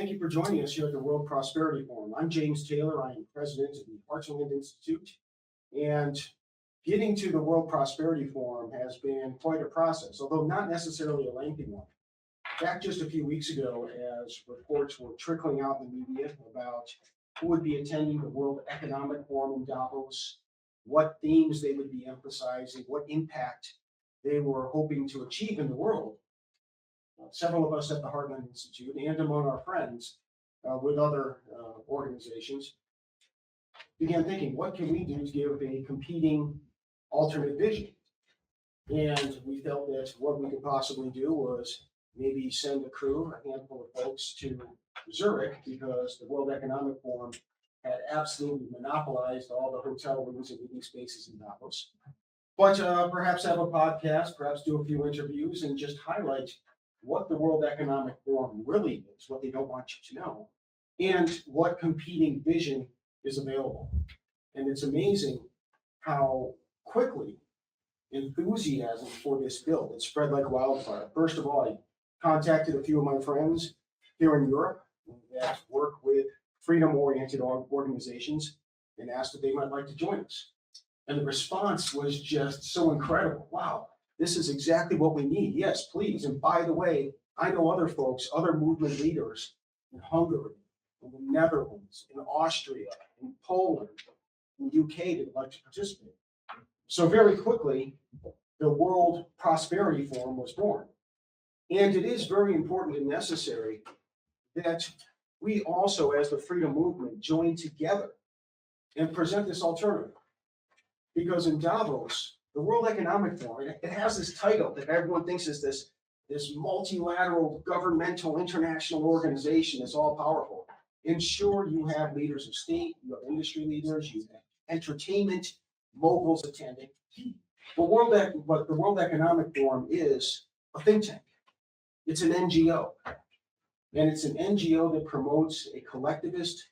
Thank you for joining us here at the World Prosperity Forum. I'm James Taylor. I am president of the Heartland Institute. And getting to the World Prosperity Forum has been quite a process, although not necessarily a lengthy one. Back just a few weeks ago, as reports were trickling out in the media about who would be attending the World Economic Forum in Davos, what themes they would be emphasizing, what impact they were hoping to achieve in the world, several of us at the Heartland Institute and among our friends with other organizations began thinking, what can we do to give a competing alternate vision? And we felt that what we could possibly do was maybe send a crew, a handful of folks to Zurich, because the World Economic Forum had absolutely monopolized all the hotel rooms and meeting spaces in Davos. But perhaps have a podcast, perhaps do a few interviews and just highlight what the World Economic Forum really is, what they don't want you to know, and what competing vision is available. And it's amazing how quickly enthusiasm for this build, it spread like wildfire. First of all, I contacted a few of my friends here in Europe that work with freedom-oriented organizations and asked if they might like to join us. And the response was just so incredible. Wow, this is exactly what we need. Yes, please. And by the way, I know other folks, other movement leaders in Hungary, in the Netherlands, in Austria, in Poland, in the UK that would like to participate. So very quickly, the World Prosperity Forum was born. And it is very important and necessary that we also, as the freedom movement, join together and present this alternative. Because in Davos, the World Economic Forum, it has this title that everyone thinks is this multilateral governmental international organization that's all powerful. And sure, you have leaders of state, you have industry leaders, you have entertainment moguls attending. But the World Economic Forum is a think tank. It's an NGO. And it's an NGO that promotes a collectivist,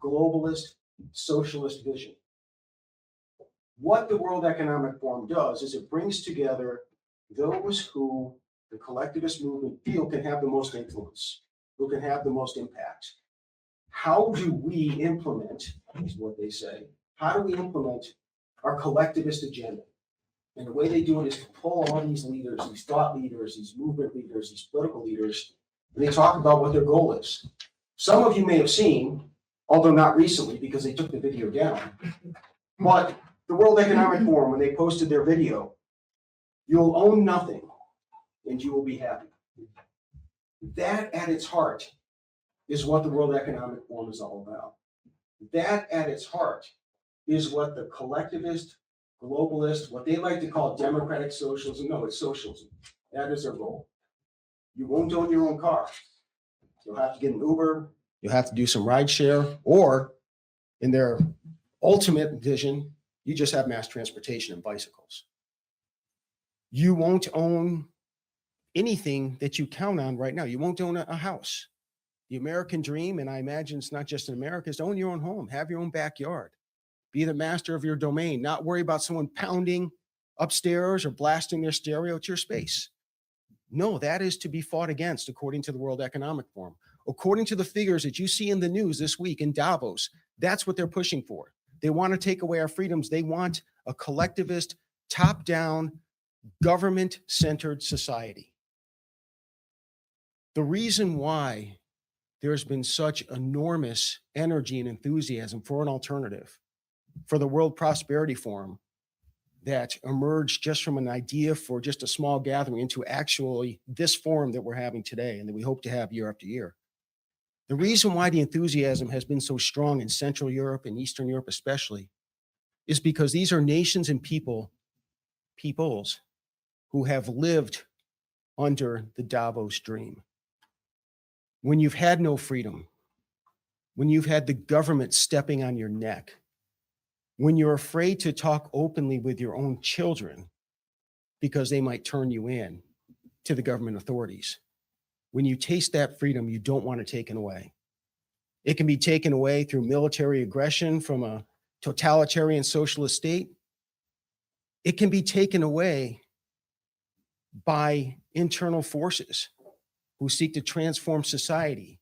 globalist, socialist vision. What the World Economic Forum does is it brings together those who the collectivist movement feel can have the most influence, who can have the most impact. How do we implement, is what they say, how do we implement our collectivist agenda? And the way they do it is to pull all these leaders, these thought leaders, these movement leaders, these political leaders, and they talk about what their goal is. Some of you may have seen, although not recently because they took the video down, but the World Economic Forum, when they posted their video, you'll own nothing and you will be happy. That at its heart is what the World Economic Forum is all about. That at its heart is what the collectivist, globalist, what they like to call democratic socialism, no, it's socialism. That is their goal. You won't own your own car. You'll have to get an Uber, you'll have to do some ride share, or in their ultimate vision, you just have mass transportation and bicycles. You won't own anything that you count on right now. You won't own a house. The American dream, and I imagine it's not just in America, is to own your own home, have your own backyard, be the master of your domain, not worry about someone pounding upstairs or blasting their stereo at your space. No, that is to be fought against, according to the World Economic Forum. According to the figures that you see in the news this week in Davos, that's what they're pushing for. They want to take away our freedoms. They want a collectivist, top-down, government-centered society. The reason why there's been such enormous energy and enthusiasm for an alternative, for the World Prosperity Forum, that emerged just from an idea for just a small gathering into actually this forum that we're having today and that we hope to have year after year. The reason why the enthusiasm has been so strong in Central Europe and Eastern Europe especially is because these are nations and peoples who have lived under the Davos dream. When you've had no freedom, when you've had the government stepping on your neck, when you're afraid to talk openly with your own children because they might turn you in to the government authorities, when you taste that freedom, you don't want it taken away. It can be taken away through military aggression from a totalitarian socialist state. It can be taken away by internal forces who seek to transform society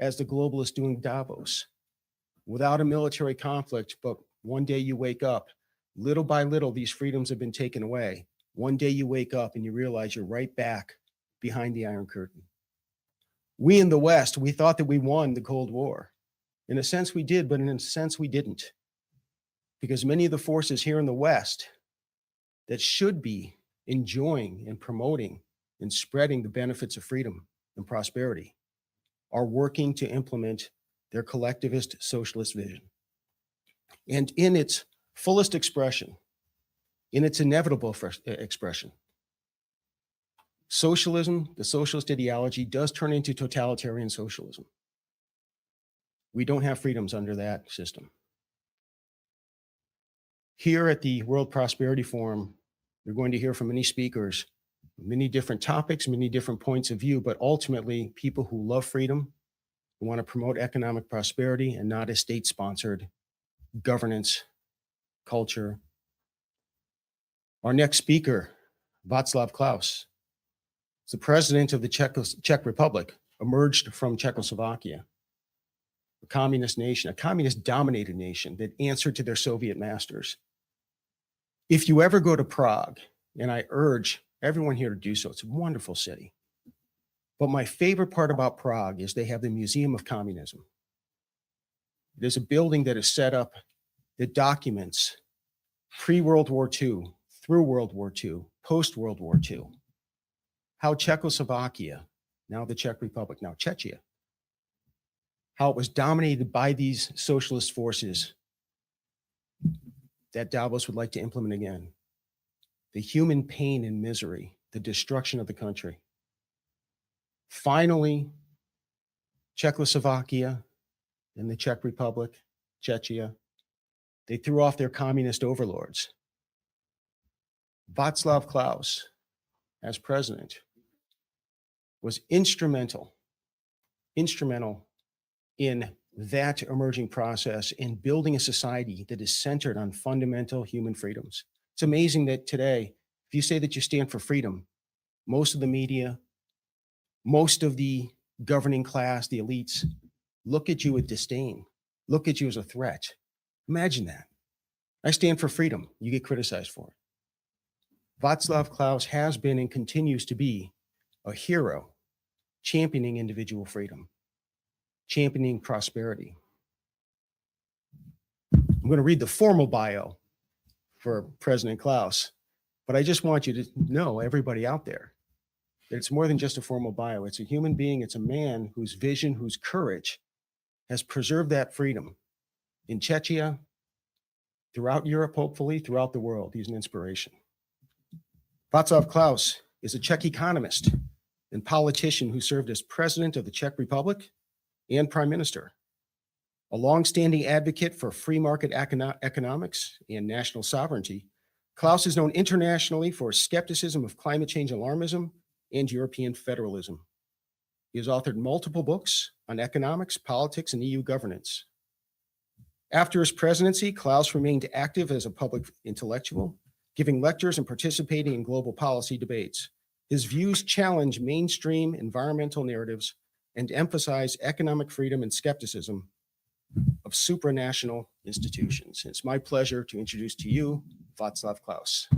as the globalists doing Davos, without a military conflict, but one day you wake up, little by little, these freedoms have been taken away. One day you wake up and you realize you're right back behind the Iron Curtain. We in the West, we thought that we won the Cold War. In a sense we did, but in a sense we didn't. Because many of the forces here in the West that should be enjoying and promoting and spreading the benefits of freedom and prosperity are working to implement their collectivist socialist vision. And in its fullest expression, in its inevitable expression, socialism, the socialist ideology, does turn into totalitarian socialism. We don't have freedoms under that system. Here at the World Prosperity Forum, you're going to hear from many speakers, many different topics, many different points of view, but ultimately people who love freedom, who want to promote economic prosperity and not a state-sponsored governance culture. Our next speaker, Vaclav Klaus, is the president of the Czech Republic, emerged from Czechoslovakia, a communist nation, a communist-dominated nation that answered to their Soviet masters. If you ever go to Prague, and I urge everyone here to do so, it's a wonderful city. But my favorite part about Prague is they have the Museum of Communism. It is a building that is set up that documents pre-World War II, through World War II, post-World War II, how Czechoslovakia, now the Czech Republic, now Czechia, how it was dominated by these socialist forces that Davos would like to implement again. The human pain and misery, the destruction of the country. Finally, Czechoslovakia and the Czech Republic, Czechia, they threw off their communist overlords. Václav Klaus, as president, was instrumental in that emerging process in building a society that is centered on fundamental human freedoms. It's amazing that today, if you say that you stand for freedom, most of the media, most of the governing class, the elites, look at you with disdain, look at you as a threat. Imagine that. I stand for freedom. You get criticized for it. Václav Klaus has been and continues to be a hero, championing individual freedom, championing prosperity. I'm going to read the formal bio for President Klaus, but I just want you to know, everybody out there, that it's more than just a formal bio. It's a human being. It's a man whose vision, whose courage has preserved that freedom in Czechia, throughout Europe, hopefully, throughout the world. He's an inspiration. Václav Klaus is a Czech economist and politician who served as president of the Czech Republic and prime minister. A longstanding advocate for free market economics and national sovereignty, Klaus is known internationally for skepticism of climate change alarmism and European federalism. He has authored multiple books on economics, politics, and EU governance. After his presidency, Klaus remained active as a public intellectual, giving lectures and participating in global policy debates. His views challenge mainstream environmental narratives and emphasize economic freedom and skepticism of supranational institutions. It's my pleasure to introduce to you Václav Klaus.